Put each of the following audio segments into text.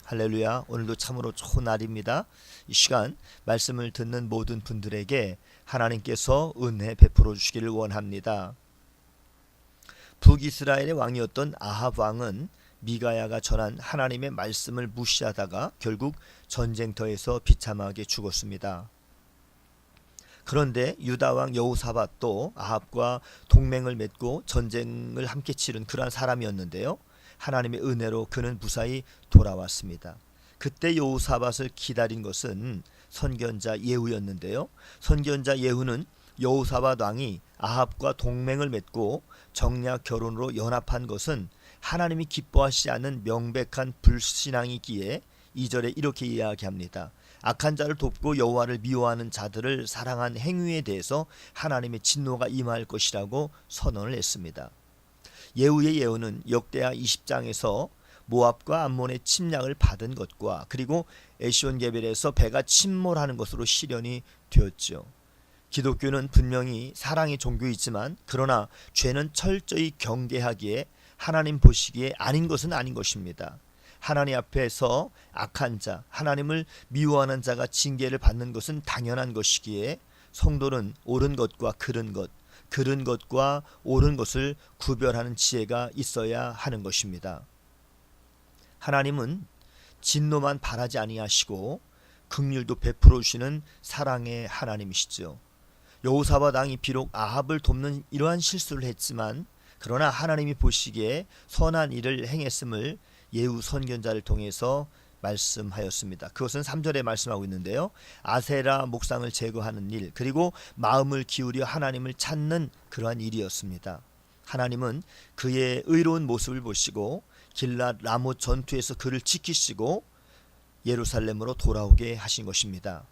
할렐루야. 오늘도 참으로 좋은 날입니다. 이 시간 말씀을 듣는 모든 분들에게 하나님께서 은혜 베풀어 주시기를 원합니다. 북이스라엘의 왕이었던 아합 왕은 미가야가 전한 하나님의 말씀을 무시하다가 결국 전쟁터에서 비참하게 죽었습니다. 그런데 유다 왕 여호사밧도 아합과 동맹을 맺고 전쟁을 함께 치른 그러한 사람이었는데요. 하나님의 은혜로 그는 무사히 돌아왔습니다. 그때 여호사밧을 기다린 것은 선견자 예후였는데요. 선견자 예후는 여호사밧 왕이 아합과 동맹을 맺고 정략 결혼으로 연합한 것은 하나님이 기뻐하시지 않는 명백한 불신앙이기에 2절에 이렇게 이야기합니다. 악한 자를 돕고 여호와를 미워하는 자들을 사랑한 행위에 대해서 하나님의 진노가 임할 것이라고 선언을 했습니다. 예후의 예언은 역대하 20장에서 모압과 암몬의 침략을 받은 것과 그리고 에시온게벨에서 배가 침몰하는 것으로 실현이 되었죠. 기독교는 분명히 사랑의 종교이지만 그러나 죄는 철저히 경계하기에 하나님 보시기에 아닌 것은 아닌 것입니다. 하나님 앞에서 악한 자, 하나님을 미워하는 자가 징계를 받는 것은 당연한 것이기에 성도는 옳은 것과 그른 것, 그른 것과 옳은 것을 구별하는 지혜가 있어야 하는 것입니다. 하나님은 진노만 바라지 아니하시고 긍휼도 베풀어 주시는 사랑의 하나님이시죠. 여호사밧 왕이 비록 아합을 돕는 이러한 실수를 했지만 그러나 하나님이 보시기에 선한 일을 행했음을 예후 선견자를 통해서 말씀하였습니다. 그것은 3절에 말씀하고 있는데요. 아세라 목상을 제거하는 일, 그리고 마음을 기울여 하나님을 찾는 그러한 일이었습니다. 하나님은 그의 의로운 모습을 보시고 길랏 라못 전투에서 그를 지키시고 예루살렘으로 돌아오게 하신 것입니다.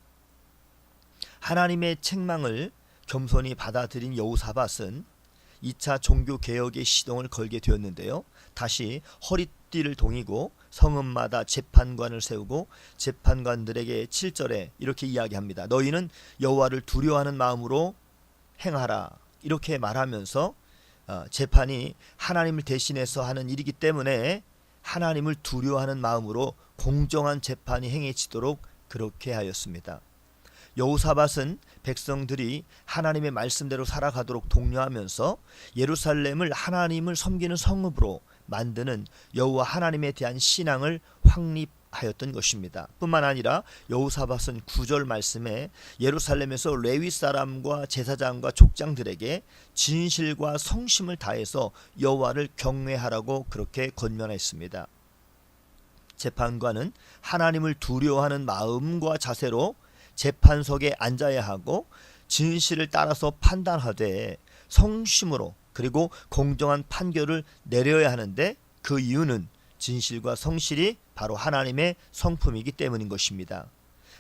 하나님의 책망을 겸손히 받아들인 여호사밧은 2차 종교개혁의 시동을 걸게 되었는데요. 다시 허리띠를 동이고 성읍마다 재판관을 세우고 재판관들에게 7절에 이렇게 이야기합니다. 너희는 여호와를 두려워하는 마음으로 행하라. 이렇게 말하면서 재판이 하나님을 대신해서 하는 일이기 때문에 하나님을 두려워하는 마음으로 공정한 재판이 행해지도록 그렇게 하였습니다. 여호사밧은 백성들이 하나님의 말씀대로 살아가도록 독려하면서 예루살렘을 하나님을 섬기는 성읍으로 만드는 여호와 하나님에 대한 신앙을 확립하였던 것입니다. 뿐만 아니라 여호사밧은 9절 말씀에 예루살렘에서 레위 사람과 제사장과 족장들에게 진실과 성심을 다해서 여호와를 경외하라고 그렇게 권면했습니다. 재판관은 하나님을 두려워하는 마음과 자세로 재판석에 앉아야 하고 진실을 따라서 판단하되 성심으로 그리고 공정한 판결을 내려야 하는데 그 이유는 진실과 성실이 바로 하나님의 성품이기 때문인 것입니다.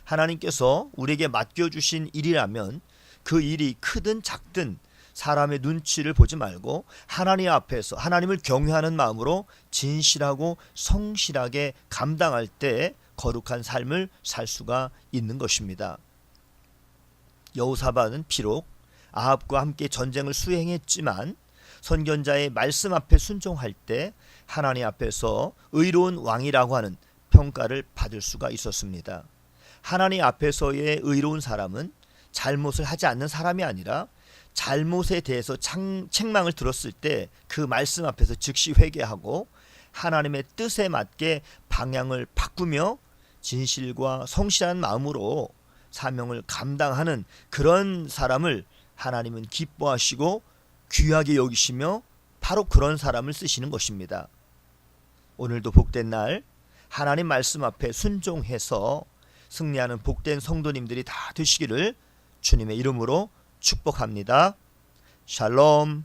하나님께서 우리에게 맡겨주신 일이라면 그 일이 크든 작든 사람의 눈치를 보지 말고 하나님 앞에서 하나님을 경외하는 마음으로 진실하고 성실하게 감당할 때 거룩한 삶을 살 수가 있는 것입니다. 여호사밧은 비록 아합과 함께 전쟁을 수행했지만 선견자의 말씀 앞에 순종할 때 하나님 앞에서 의로운 왕이라고 하는 평가를 받을 수가 있었습니다. 하나님 앞에서의 의로운 사람은 잘못을 하지 않는 사람이 아니라 잘못에 대해서 책망을 들었을 때 그 말씀 앞에서 즉시 회개하고 하나님의 뜻에 맞게 방향을 바꾸며 진실과 성실한 마음으로 사명을 감당하는 그런 사람을 하나님은 기뻐하시고 귀하게 여기시며 바로 그런 사람을 쓰시는 것입니다. 오늘도 복된 날 하나님 말씀 앞에 순종해서 승리하는 복된 성도님들이 다 되시기를 주님의 이름으로 축복합니다. 샬롬.